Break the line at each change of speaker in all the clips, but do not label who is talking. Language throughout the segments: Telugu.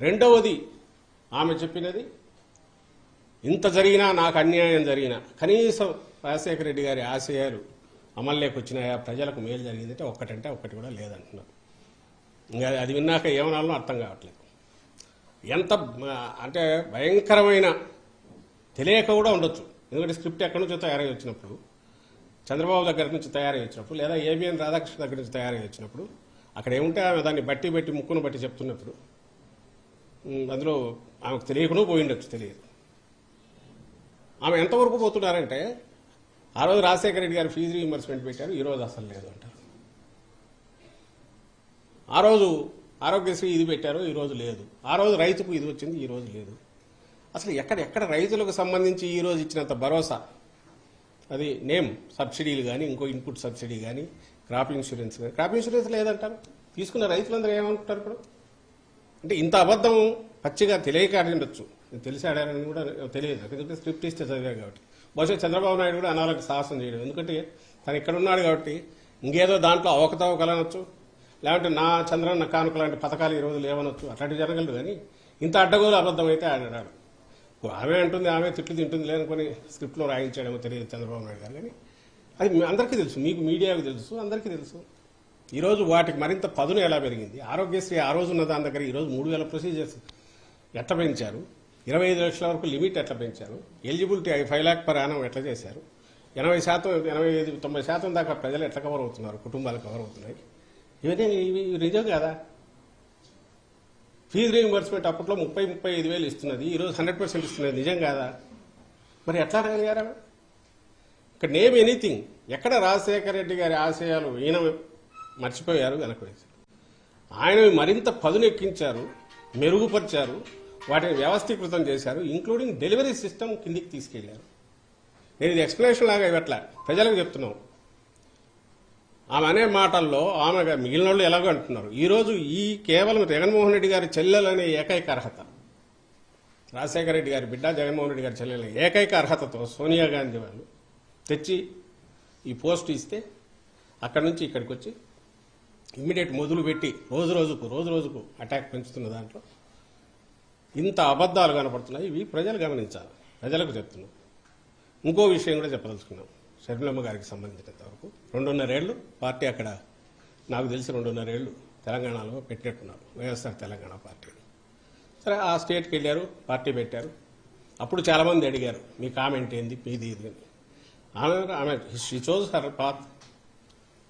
రెండవది ఆమె చెప్పినది, ఇంత జరిగినా నాకు అన్యాయం జరిగినా కనీసం రాజశేఖర రెడ్డి గారి ఆశయాలు అమల్లోకి వచ్చినాయా, ప్రజలకు మేలు జరిగిందంటే ఒక్కటంటే ఒక్కటి కూడా లేదంటున్నారు. ఇంకా అది విన్నాక ఏమనాలో అర్థం కావట్లేదు. ఎంత అంటే భయంకరమైన తెలియక కూడా ఉండొచ్చు. ఎందుకంటే స్క్రిప్ట్ ఎక్కడి నుంచో తయారై వచ్చినప్పుడు, చంద్రబాబు దగ్గర నుంచి తయారై వచ్చినప్పుడు, లేదా ఏబిఎన్ రాధాకృష్ణ దగ్గర నుంచి తయారై వచ్చినప్పుడు, అక్కడ ఏముంటే ఆమె దాన్ని బట్టి ముక్కును బట్టి చెప్తున్నప్పుడు అందులో ఆమెకు తెలియకుండా పోయిండొచ్చు, తెలియదు. ఆమె ఎంతవరకు పోతున్నారంటే, ఆ రోజు రాజశేఖర రెడ్డి గారు ఫీజు రీయింబర్స్మెంట్ పెట్టారు, ఈ రోజు అసలు లేదు అంటారు. ఆ రోజు ఆరోగ్యశ్రీ ఇది పెట్టారు, ఈ రోజు లేదు. ఆ రోజు రైతుకు ఇది వచ్చింది, ఈ రోజు లేదు. అసలు ఎక్కడ రైతులకు సంబంధించి ఈ రోజు ఇచ్చినంత భరోసా, అది నేమ్ సబ్సిడీలు కానీ, ఇంకో ఇన్పుట్ సబ్సిడీ కానీ, క్రాప్ ఇన్సూరెన్స్ కానీ, క్రాప్ ఇన్సూరెన్స్ లేదంటారు. తీసుకున్న రైతులందరూ ఏమనుకుంటారు ఇప్పుడు? అంటే ఇంత అబద్ధం పచ్చిగా తెలియక ఉండొచ్చు, తెలిసి ఆడారని కూడా తెలియదు. ఎందుకంటే స్క్రిప్ట్ ఇస్తే చదివారు కాబట్టి. బహుశా చంద్రబాబు నాయుడు కూడా అనాలకు సాహసం చేయడం, ఎందుకంటే తను ఇక్కడ ఉన్నాడు కాబట్టి ఇంకేదో దాంట్లో అవకతవకలనొచ్చు, లేదంటే నా చంద్రన్న కానుక లాంటి పథకాలు ఈరోజు లేవనొచ్చు, అట్లాంటివి జరగలదు. కానీ ఇంత అడ్డగోలు అబద్ధం అయితే ఆడాడు. ఆమె అంటుంది, ఆమె తిట్లు తింటుంది లేనుకొని స్క్రిప్ట్లో రాయించాడేమో తెలియదు చంద్రబాబు నాయుడు గారు. కానీ అది అందరికీ తెలుసు, మీకు మీడియాకు తెలుసు, అందరికీ తెలుసు. ఈరోజు వాటికి మరింత పదును ఎలా పెరిగింది. ఆరోగ్యశ్రీ ఆ రోజు ఉన్న దాని దగ్గర ఈరోజు 3000 ప్రొసీజర్స్ ఎట్లా పెంచారు, 25 లక్షల వరకు లిమిట్ ఎట్లా పెంచారు, ఎలిజిబిలిటీ 5 lakh per annum ఎట్లా చేశారు, 80%, 85, 90% దాకా ప్రజలు ఎట్లా కవర్ అవుతున్నారు, కుటుంబాలు కవర్ అవుతున్నాయి. ఇవన్నీ ఇవి నిజం కదా. ఫీజు రీయింబర్స్మెంట్ అప్పట్లో 30-35 వేలు ఇస్తున్నది, ఈరోజు 100% ఇస్తున్నది, నిజం కాదా? మరి ఎట్లా అనగలిగారా? ఇక్కడ నేమ్ ఎనీథింగ్. ఎక్కడ రాజశేఖర రెడ్డి గారి ఆశయాలు ఈయన మర్చిపోయారు, వెనక వేశారు. ఆయన మరింత పదునెక్కించారు, మెరుగుపరిచారు, వాటిని వ్యవస్థీకృతం చేశారు, ఇంక్లూడింగ్ డెలివరీ సిస్టమ్ కిందికి తీసుకెళ్లారు. నేను ఇది ఎక్స్ప్లెనేషన్ లాగా ఇవ్వట్లా, ప్రజలకు చెప్తున్నాం. ఆమె అనే మాటల్లో ఆమె మిగిలిన వాళ్ళు ఎలాగో అంటున్నారు. ఈరోజు ఈ కేవలం జగన్మోహన్ రెడ్డి గారి చెల్లెలనే ఏకైక అర్హత, రాజశేఖర రెడ్డి గారి బిడ్డ జగన్మోహన్ రెడ్డి గారి చెల్లెలనే ఏకైక అర్హతతో సోనియా గాంధీ వాళ్ళు తెచ్చి ఈ పోస్ట్ ఇస్తే అక్కడి నుంచి ఇక్కడికి వచ్చి ఇమ్మీడియట్ మొదలు పెట్టి రోజు రోజుకు అటాక్ పెంచుతున్న దాంట్లో ఇంత అబద్ధాలు కనపడుతున్నాయి. ఇవి ప్రజలు గమనించాలి, ప్రజలకు చెప్తున్నాం. ఇంకో విషయం కూడా చెప్పదలుచుకున్నాం. షర్మిలమ్మ గారికి సంబంధించినంత వరకు 2.5 ఏళ్లు పార్టీ అక్కడ, నాకు తెలిసి 2.5 ఏళ్లు తెలంగాణలో పెట్టినట్టున్నారు, వైఎస్ఆర్ తెలంగాణ పార్టీ. సరే, ఆ స్టేట్కి వెళ్ళారు, పార్టీ పెట్టారు. అప్పుడు చాలామంది అడిగారు, మీ కామెంట్ ఏంది, మీది ఇది అని. ఆమె she chose her path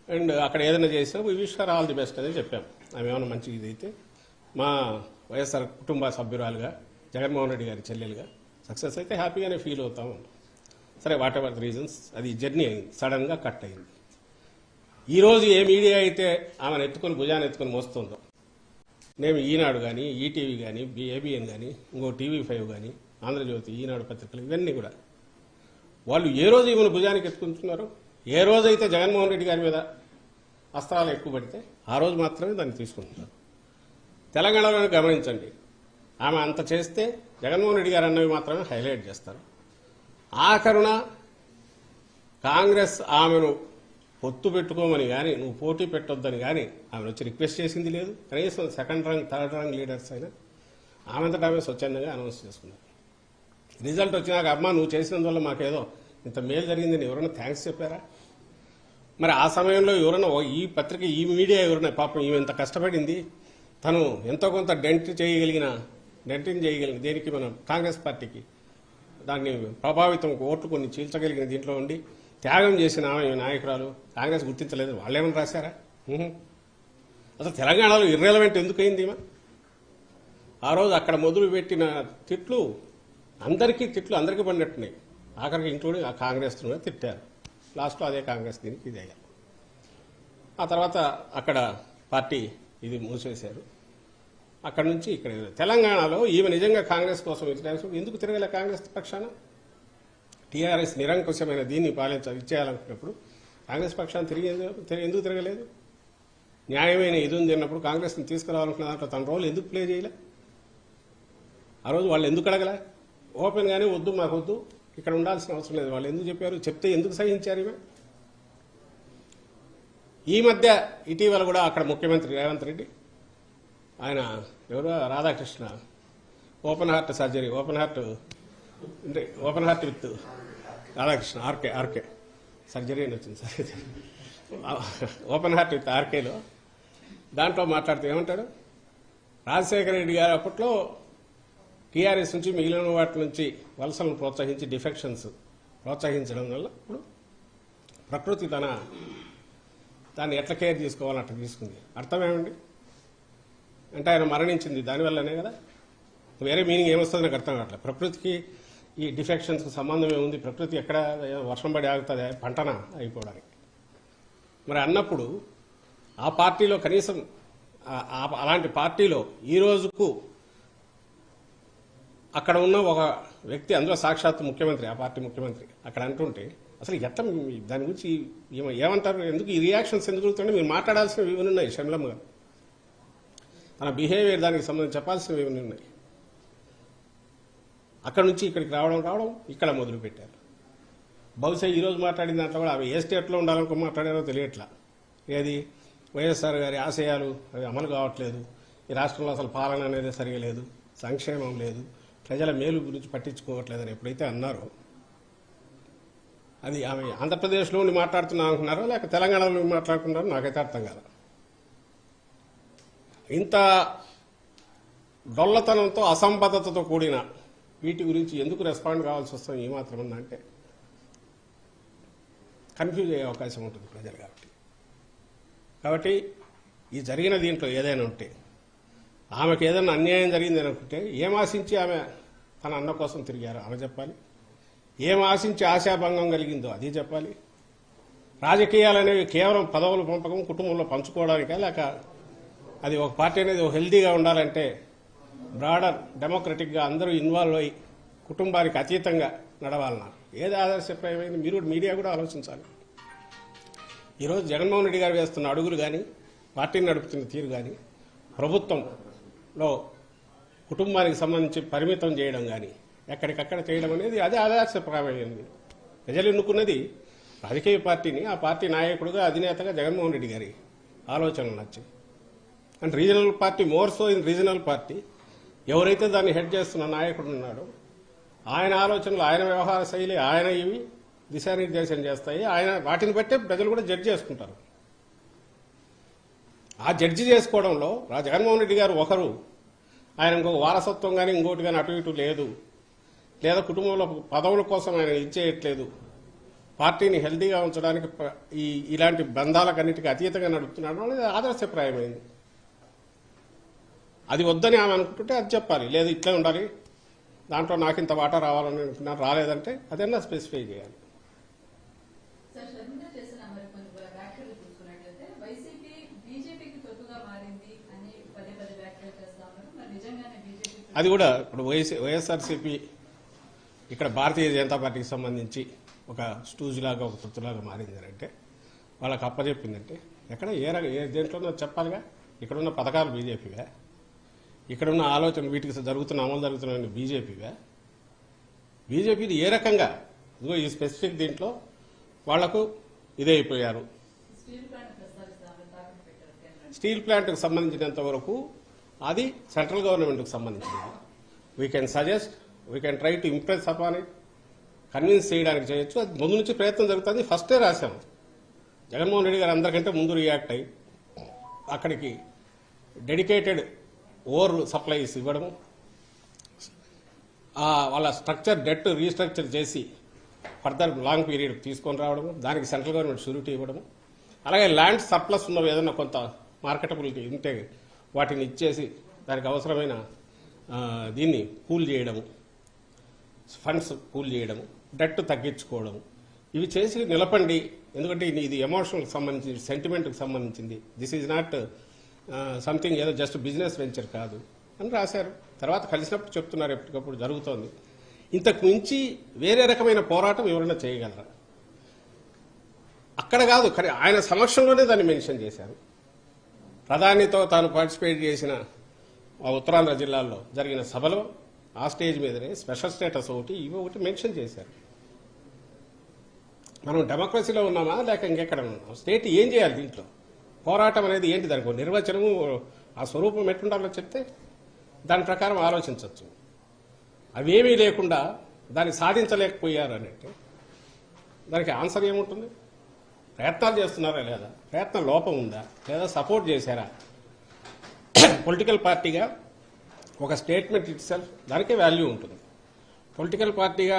and అక్కడ ఏదైనా చేసినా we wish her all the best అని చెప్పాం. ఆమె ఏమైనా మంచి ఇది అయితే మా వైఎస్ఆర్ కుటుంబ సభ్యురాలుగా, జగన్మోహన్ రెడ్డి గారి చెల్లెలుగా సక్సెస్ అయితే హ్యాపీగానే ఫీల్ అవుతాము. సరే, వాట్ ఎవర్ ద రీజన్స్, అది జర్నీ అయింది, సడన్గా కట్ అయింది. ఈరోజు ఏ మీడియా అయితే ఆమెను ఎత్తుకొని భుజాన్ని ఎత్తుకొని మోస్తుందో, నేను ఈనాడు కానీ, ఈటీవీ కానీ, ఏబిఎన్ కానీ, ఇంకో TV5 కానీ, ఆంధ్రజ్యోతి, ఈనాడు పత్రికలు, ఇవన్నీ కూడా వాళ్ళు ఏ రోజు ఈమెను భుజానికి ఎత్తుకుంటున్నారు, ఏ రోజైతే జగన్మోహన్ రెడ్డి గారి మీద అస్త్రాలు ఎక్కువ పడితే ఆ రోజు మాత్రమే దాన్ని తీసుకుంటున్నారు. తెలంగాణలో గమనించండి, ఆమె అంత చేస్తే జగన్మోహన్ రెడ్డి గారు అన్నవి మాత్రమే హైలైట్ చేస్తారు. ఆఖరున కాంగ్రెస్ ఆమెను పొత్తు పెట్టుకోమని కానీ, నువ్వు పోటీ పెట్టొద్దని కానీ ఆమెను వచ్చి రిక్వెస్ట్ చేసింది లేదు. కనీసం 2nd రంగ్ 3rd రంగ్ లీడర్స్ అయినా ఆమెంతటా ఆమె స్వచ్ఛందంగా అనౌన్స్ చేసుకున్నారు. రిజల్ట్ వచ్చినాక, అమ్మా నువ్వు చేసినందువల్ల మాకేదో ఇంత మేలు జరిగిందని ఎవరైనా థ్యాంక్స్ చెప్పారా? మరి ఆ సమయంలో ఎవరైనా ఈ పత్రిక, ఈ మీడియా ఎవరైనా పాపం ఈమె ఇంత కష్టపడింది, తను ఎంతో కొంత డెంటింగ్ చేయగలిగిన దేనికి మనం కాంగ్రెస్ పార్టీకి దాన్ని ప్రభావితం ఓట్లు కొన్ని చీల్చగలిగిన దీంట్లో ఉండి త్యాగం చేసిన ఆమె నాయకురాలు కాంగ్రెస్ గుర్తించలేదు. వాళ్ళేమని రాశారా? అసలు తెలంగాణలో ఇర్రెలవెంట్ ఎందుకయింది? ఆ రోజు అక్కడ మొదలు పెట్టిన తిట్లు అందరికీ పడినట్టున్నాయి. ఆఖరికి ఇంక్లూడింగ్ ఆ కాంగ్రెస్ కూడా తిట్టారు. లాస్ట్లో అదే కాంగ్రెస్ దీనికి ఇది అయ్యారు. ఆ తర్వాత అక్కడ పార్టీ ఇది మూసేశారు. అక్కడ నుంచి ఇక్కడ తెలంగాణలో ఈమె నిజంగా కాంగ్రెస్ కోసం ఎందుకు తిరగలే? కాంగ్రెస్ పక్షాన టీఆర్ఎస్ నిరంకుశమైన దీన్ని ఇచ్చేయాలనుకున్నప్పుడు కాంగ్రెస్ పక్షాన్ని ఎందుకు తిరగలేదు? న్యాయమైన ఇది ఉంది అన్నప్పుడు కాంగ్రెస్ని తీసుకురావాలనుకున్న దాంట్లో తన రోల్ ఎందుకు ప్లే చేయలే? ఆ రోజు వాళ్ళు ఎందుకు అడగలే? ఓపెన్గానే వద్దు, మాకు వద్దు, ఇక్కడ ఉండాల్సిన అవసరం లేదు వాళ్ళు ఎందుకు చెప్పారు? చెప్తే ఎందుకు సహించారు? ఈమె ఈ మధ్య ఇటీవల కూడా అక్కడ ముఖ్యమంత్రి రేవంత్ రెడ్డి ఆయన ఎవరు Radhakrishna open heart surgery, open heart with Radhakrishna RK surgery అని వచ్చింది సార్. ఓపెన్ హార్ట్ విత్ ఆర్కేలో దాంట్లో మాట్లాడుతూ ఏమంటాడు, రాజశేఖర రెడ్డి గారు అప్పట్లో టీఆర్ఎస్ నుంచి మిగిలిన వాటి నుంచి వలసలను ప్రోత్సహించి డిఫెక్షన్స్ ప్రోత్సహించడం వల్ల ఇప్పుడు ప్రకృతి దాన్ని ఎట్లా కేర్ చేసుకోవాలని అట్లా తీసుకుంది. అర్థమేమండి అంటే ఆయన మరణించింది దానివల్లనే కదా, వేరే మీనింగ్ ఏమొస్తుంది నాకు అర్థం కావట్లేదు. ప్రకృతికి ఈ డిఫెక్షన్స్కి సంబంధం ఏముంది? ప్రకృతి ఎక్కడ వర్షం పడి ఆగుతుంది పంటన అయిపోవడానికి. మరి అన్నప్పుడు ఆ పార్టీలో కనీసం అలాంటి పార్టీలో ఈ రోజుకు అక్కడ ఉన్న ఒక వ్యక్తి, అందులో సాక్షాత్ ముఖ్యమంత్రి, ఆ పార్టీ ముఖ్యమంత్రి అక్కడ అంటుంటే అసలు ఎట్లా దాని గురించి ఏమంటారు? ఎందుకు ఈ రియాక్షన్స్ ఎందుకు జరుగుతుంటే మీరు మాట్లాడాల్సినవి ఇవన్నీ ఉన్నాయి. షమ్లమ్మ గారు తన బిహేవియర్ దానికి సంబంధించి చెప్పాల్సినవి ఇవన్నీ ఉన్నాయి. అక్కడ నుంచి ఇక్కడికి రావడం ఇక్కడ మొదలుపెట్టారు. బహుశా ఈరోజు మాట్లాడిన దాంట్లో కూడా అవి ఏ స్టేట్లో ఉండాలనుకో మాట్లాడారో తెలియట్లా. ఏది వైఎస్ఆర్ గారి ఆశయాలు అవి అమలు కావట్లేదు, ఈ రాష్ట్రంలో అసలు పాలన అనేది సరిగా లేదు, సంక్షేమం లేదు, ప్రజల మేలు గురించి పట్టించుకోవట్లేదని ఎప్పుడైతే అన్నారో, అది ఆమె ఆంధ్రప్రదేశ్లో ఉండి మాట్లాడుతున్నా అనుకున్నారో లేక తెలంగాణలో మాట్లాడుకున్నారో నాకైతే అర్థం కాదు. ఇంత డొల్లతనంతో అసంబద్ధతతో కూడిన వీటి గురించి ఎందుకు రెస్పాండ్ కావాల్సి వస్తుంది ఏమాత్రం ఉందంటే కన్ఫ్యూజ్ అయ్యే అవకాశం ఉంటుంది ప్రజలు. కాబట్టి ఈ జరిగిన దీంట్లో ఏదైనా ఉంటే, ఆమెకు ఏదైనా అన్యాయం జరిగింది అనుకుంటే ఏం ఆశించి ఆమె తన అన్న కోసం తిరిగారో ఆమె చెప్పాలి, ఏం ఆశించి ఆశాభంగం కలిగిందో అది చెప్పాలి. రాజకీయాలనేవి కేవలం పదవులు పంపకం కుటుంబంలో పంచుకోవడానికా, లేక అది ఒక పార్టీ అనేది హెల్దీగా ఉండాలంటే బ్రాడర్ డెమోక్రటిక్గా అందరూ ఇన్వాల్వ్ అయ్యి కుటుంబానికి అతీతంగా నడవాలన్నా ఏది ఆదర్శప్రాయమైంది? మీరు మీడియా కూడా ఆలోచించాలి. ఈరోజు జగన్మోహన్ రెడ్డి గారు వేస్తున్న అడుగులు కానీ, పార్టీని నడుపుతున్న తీరు కానీ, ప్రభుత్వంలో కుటుంబానికి సంబంధించి పరిమితం చేయడం కానీ, ఎక్కడికక్కడ చేయడం అనేది అదే ఆదర్శప్రాయమైంది. ప్రజలు ఎన్నుకున్నది రాజకీయ పార్టీని, ఆ పార్టీ నాయకుడుగా అధినేతగా జగన్మోహన్ రెడ్డి గారి ఆలోచనలు నచ్చాయి. And regional party, more so in regional party, ఎవరైతే దాన్ని హెడ్ చేస్తున్న నాయకుడు ఉన్నాడో ఆయన ఆలోచనలు, ఆయన వ్యవహార శైలి, ఆయన ఇవి దిశానిర్దేశం చేస్తాయి. ఆయన వాటిని బట్టే ప్రజలు కూడా జడ్జి చేసుకుంటారు. ఆ జడ్జి చేసుకోవడంలో జగన్మోహన్ రెడ్డి గారు ఒకరు, ఆయన ఇంకొక వారసత్వం కానీ ఇంకోటి కానీ అటు ఇటు లేదు, లేదా కుటుంబంలో పదవుల కోసం ఆయన ఇచ్చేయట్లేదు, పార్టీని హెల్దీగా ఉంచడానికి ఇలాంటి బంధాలకన్నిటికీ అతీతంగా నడుపుతున్నాడు అనేది ఆదర్శప్రాయమైంది. అది వద్దని ఆమె అనుకుంటుంటే అది చెప్పాలి, లేదు ఇట్లే ఉండాలి, దాంట్లో నాకు ఇంత వాటా రావాలని అనుకున్నాను, రాలేదంటే అదన్నా స్పెసిఫై చేయాలి. అది కూడా ఇప్పుడు వైఎస్ఆర్సీపీ ఇక్కడ భారతీయ జనతా పార్టీకి సంబంధించి ఒక స్టూజ్లాగా ఒక తొత్తులాగా మారింది అంటే వాళ్ళకి అప్పచెప్పిందంటే ఎక్కడ ఏ దేంట్లోనో చెప్పాలిగా. ఇక్కడున్న పథకాలు బీజేపీవే, ఇక్కడున్న ఆలోచన వీటికి అమలు జరుగుతున్న బీజేపీది ఏ రకంగా ఇదిగో ఈ స్పెసిఫిక్ దీంట్లో వాళ్లకు ఇదే అయిపోయారు. స్టీల్ ప్లాంట్కి సంబంధించినంత వరకు అది సెంట్రల్ గవర్నమెంట్కి సంబంధించింది. We can suggest, we can try to impress upon it, convince చేయడానికి చేయొచ్చు. అది ముందు నుంచి ప్రయత్నం జరుగుతుంది. ఫస్టే రాశాము. జగన్మోహన్ రెడ్డి గారు అందరికంటే ముందు రియాక్ట్ అయ్యి అక్కడికి డెడికేటెడ్ ఓవర్ సప్లైస్ ఇవ్వడము, వాళ్ళ స్ట్రక్చర్ డెట్ రీస్ట్రక్చర్ చేసి ఫర్దర్ లాంగ్ పీరియడ్ తీసుకొని రావడము, దానికి సెంట్రల్ గవర్నమెంట్ షూరిటీ ఇవ్వడము, అలాగే ల్యాండ్ సర్ప్లస్ ఉన్నవి ఏదన్నా కొంత మార్కెటబిలిటీ ఉంటే వాటిని ఇచ్చేసి దానికి అవసరమైన దీన్ని పూల్ చేయడము, ఫండ్స్ పూల్ చేయడము, డెట్ తగ్గించుకోవడము, ఇవి చేసి నిలపండి. ఎందుకంటే ఇది ఎమోషనల్కి సంబంధించింది, సెంటిమెంట్కి సంబంధించింది. దిస్ ఈజ్ నాట్ సంథింగ్ ఏదో జస్ట్ బిజినెస్ వెంచర్ కాదు అని రాశారు. తర్వాత కలిసినప్పుడు చెప్తున్నారు, ఎప్పటికప్పుడు జరుగుతోంది. ఇంతకు మించి వేరే రకమైన పోరాటం ఎవరైనా చేయగలరా? అక్కడ కాదు, కానీ ఆయన సమక్షంలోనే దాన్ని మెన్షన్ చేశారు. ప్రధానితో తాను పార్టిసిపేట్ చేసిన ఉత్తరాంధ్ర జిల్లాల్లో జరిగిన సభలో ఆ స్టేజ్ మీదనే స్పెషల్ స్టేటస్ ఒకటి ఇవి ఒకటి మెన్షన్ చేశారు. మనం డెమోక్రసీలో ఉన్నామా లేక ఇంకెక్కడ ఉన్నామా? స్టేట్ ఏం చేయాలి దీంట్లో? పోరాటం అనేది ఏంటి? దానికి నిర్వచనము ఆ స్వరూపం ఎట్లుండాలో చెప్తే దాని ప్రకారం ఆలోచించవచ్చు. అవేమీ లేకుండా దాన్ని సాధించలేకపోయారు అంటే దానికి ఆన్సర్ ఏముంటుంది? ప్రయత్నాలు చేస్తున్నారా లేదా, ప్రయత్న లోపం ఉందా, లేదా సపోర్ట్ చేశారా? పొలిటికల్ పార్టీగా ఒక స్టేట్మెంట్ ఇట్ సెల్ఫ్ దానికే వాల్యూ ఉంటుంది. పొలిటికల్ పార్టీగా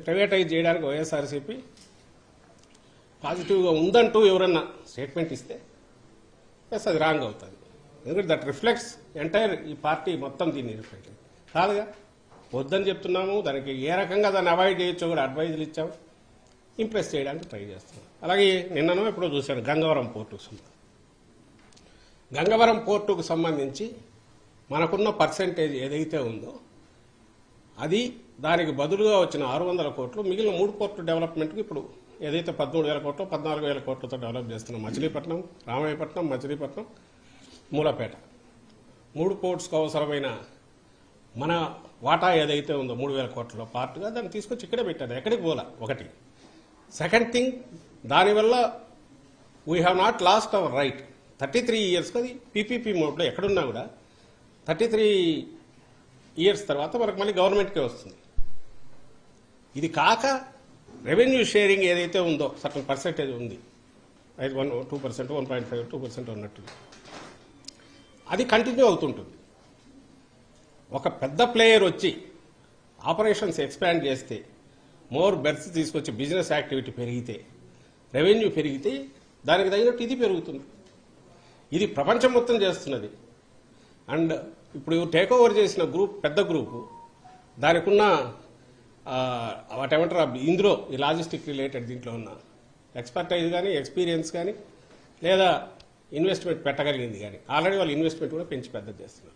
ప్రైవేటైజ్ చేయడానికి వైఎస్ఆర్సీపీ పాజిటివ్గా ఉందంటూ ఎవరన్నా స్టేట్మెంట్ ఇస్తే ఎస్ అది రాంగ్ అవుతుంది. ఎందుకంటే దట్ రిఫ్లెక్ట్స్ ఎంటైర్ ఈ పార్టీ మొత్తం దీన్ని రిఫ్లెక్ట్ కాదుగా. వద్దని చెప్తున్నాము, దానికి ఏ రకంగా దాన్ని అవాయిడ్ చేయొచ్చో కూడా అడ్వైజులు ఇచ్చాము, ఇంప్రెస్ చేయడానికి ట్రై చేస్తున్నాం. అలాగే నిన్ననో ఎప్పుడో చూశాను గంగవరం పోర్టుకు సంబంధించి. గంగవరం పోర్టుకు సంబంధించి మనకున్న పర్సెంటేజ్ ఏదైతే ఉందో అది దానికి బదులుగా వచ్చిన 600 కోట్లు మిగిలిన 3 పోర్టు డెవలప్మెంట్కి ఇప్పుడు ఏదైతే 13,000 కోట్లు 14,000 కోట్లతో డెవలప్ చేస్తున్నాం. మచిలీపట్నం, రామాయపట్నం, మచిలీపట్నం, మూలపేట 3 పోర్ట్స్కు అవసరమైన మన వాటా ఏదైతే ఉందో 3,000 కోట్లలో పార్ట్గా దాన్ని తీసుకొచ్చి ఇక్కడే పెట్టారు. ఎక్కడికి పోలా. ఒకటి. సెకండ్ థింగ్, దానివల్ల we have not lost our right. 33 years అది పీపీపీ మోడ్లో ఎక్కడున్నా కూడా 33 ఇయర్స్ తర్వాత మనకు మళ్ళీ గవర్నమెంట్కే వస్తుంది. ఇది కాక రెవెన్యూ షేరింగ్ ఏదైతే ఉందో సర్టన్ పర్సెంటేజ్ ఉంది, 2%, 1.5%, 2% ఉన్నట్టు అది కంటిన్యూ అవుతుంటుంది. ఒక పెద్ద ప్లేయర్ వచ్చి ఆపరేషన్స్ ఎక్స్పాండ్ చేస్తే, మోర్ బెర్త్స్ తీసుకొచ్చి బిజినెస్ యాక్టివిటీ పెరిగితే, రెవెన్యూ పెరిగితే దానికి తగినట్టు ఇది పెరుగుతుంది. ఇది ప్రపంచం మొత్తం చేస్తున్నది. అండ్ ఇప్పుడు టేక్ ఓవర్ చేసిన గ్రూప్ పెద్ద గ్రూపు దానికి ఉన్న వాటేమంటారు ఇందులో ఈ లాజిస్టిక్ రిలేటెడ్ దీంట్లో ఉన్న ఎక్స్పర్టైజ్ కానీ ఎక్స్పీరియన్స్ కానీ లేదా ఇన్వెస్ట్మెంట్ పెట్టగలిగింది కానీ ఆల్రెడీ వాళ్ళు ఇన్వెస్ట్మెంట్ కూడా పెంచి పెద్దది చేస్తున్నారు.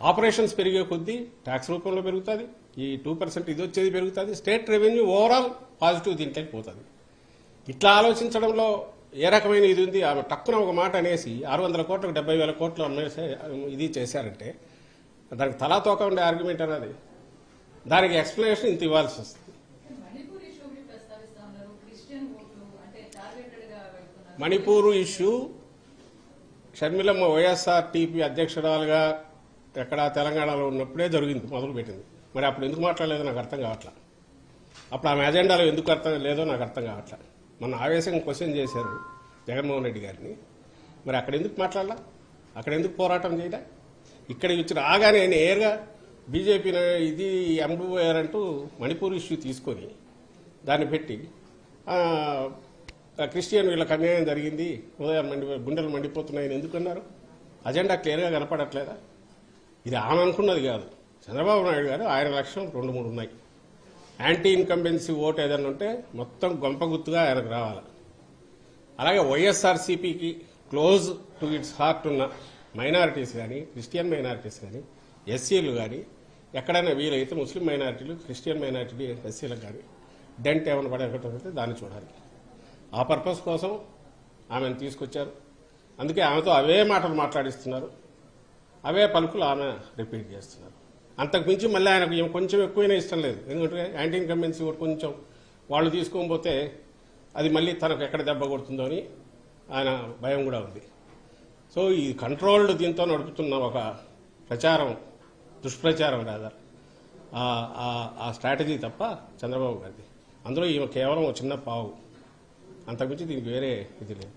ఆపరేషన్స్ పెరిగే కొద్దీ ట్యాక్స్ రూపంలో పెరుగుతుంది, ఈ 2% ఇది వచ్చేది పెరుగుతుంది, స్టేట్ రెవెన్యూ ఓవరాల్ పాజిటివ్ దీంట్లోకి పోతుంది. ఇట్లా ఆలోచించడంలో ఏ రకమైన ఇది ఉంది? ఆమె టక్కున ఒక మాట అనేసి 600 కోట్లకు 70,000 కోట్లు అమ్మేసే ఇది చేశారంటే దానికి తలా తోక ఉండే ఆర్గ్యుమెంట్ అనేది, దానికి ఎక్స్ప్లెనేషన్ ఇంత ఇవ్వాల్సి వస్తుంది. మణిపూర్ ఇష్యూ షర్మిలమ్మ వైఎస్ఆర్టీపీ అధ్యక్షురాలుగా ఎక్కడ తెలంగాణలో ఉన్నప్పుడే జరిగింది, మొదలు పెట్టింది. మరి అప్పుడు ఎందుకు మాట్లాడలేదో నాకు అర్థం కావట్లా. అప్పుడు ఆమె అజెండాలో ఎందుకు అర్థం లేదో నాకు అర్థం కావట్లా. మన ఆవేశంగా క్వశ్చన్ చేశారు జగన్మోహన్ రెడ్డి గారిని, మరి అక్కడ ఎందుకు మాట్లాడాల, అక్కడ ఎందుకు పోరాటం చేయలే? ఇక్కడికి వచ్చి రాగానే నేరుగా బీజేపీ ఇది ఎంబోఆర్ అంటూ మణిపూర్ ఇష్యూ తీసుకొని దాన్ని పెట్టి క్రిస్టియన్ వీళ్ళకి అన్యాయం జరిగింది, ఉదయం గుండెలు మండిపోతున్నాయని ఎందుకన్నారు? అజెండా క్లియర్గా కనపడట్లేదా? ఇది ఆమె అనుకున్నది కాదు. చంద్రబాబు నాయుడు గారు ఆయన లక్ష్యం 2-3 ఉన్నాయి. యాంటీ ఇన్కంబెన్సీ ఓటు ఏదైనా ఉంటే మొత్తం గొంపగుత్తుగా ఆయనకు రావాలి. అలాగే వైఎస్ఆర్సీపీకి క్లోజ్ టు ఇట్స్ హార్ట్ ఉన్న మైనారిటీస్ కానీ, క్రిస్టియన్ మైనారిటీస్ కానీ, ఎస్సీలు కానీ, ఎక్కడైనా వీలైతే ముస్లిం మైనారిటీలు, క్రిస్టియన్ మైనారిటీ, ఎస్సీలకు కానీ డెంట్ ఏమైనా పడేటట్టు దాన్ని చూడాలి. ఆ పర్పస్ కోసం ఆమెను తీసుకొచ్చారు. అందుకే ఆమెతో అవే మాటలు మాట్లాడిస్తున్నారు, అవే పలుకులు ఆమె రిపీట్ చేస్తున్నారు. అంతకు మించి మళ్ళీ ఆయనకు కొంచెం ఎక్కువైనా ఇష్టం లేదు. ఎందుకంటే యాంటీ ఇన్కంబెన్సీ ఓటు కొంచెం వాళ్ళు తీసుకోకపోతే అది మళ్ళీ తనకు ఎక్కడ దెబ్బ కొడుతుందో అని ఆయన భయం కూడా ఉంది. సో ఈ కంట్రోల్డ్ దీంతో నడుపుతున్న ఒక ప్రచారం, దుష్ప్రచారం రాదా ఆ స్ట్రాటజీ తప్ప చంద్రబాబు గారిది. అందులో ఈమె కేవలం ఒక చిన్న పావు, అంతకుమించి దీనికి వేరే ఇది లేదు.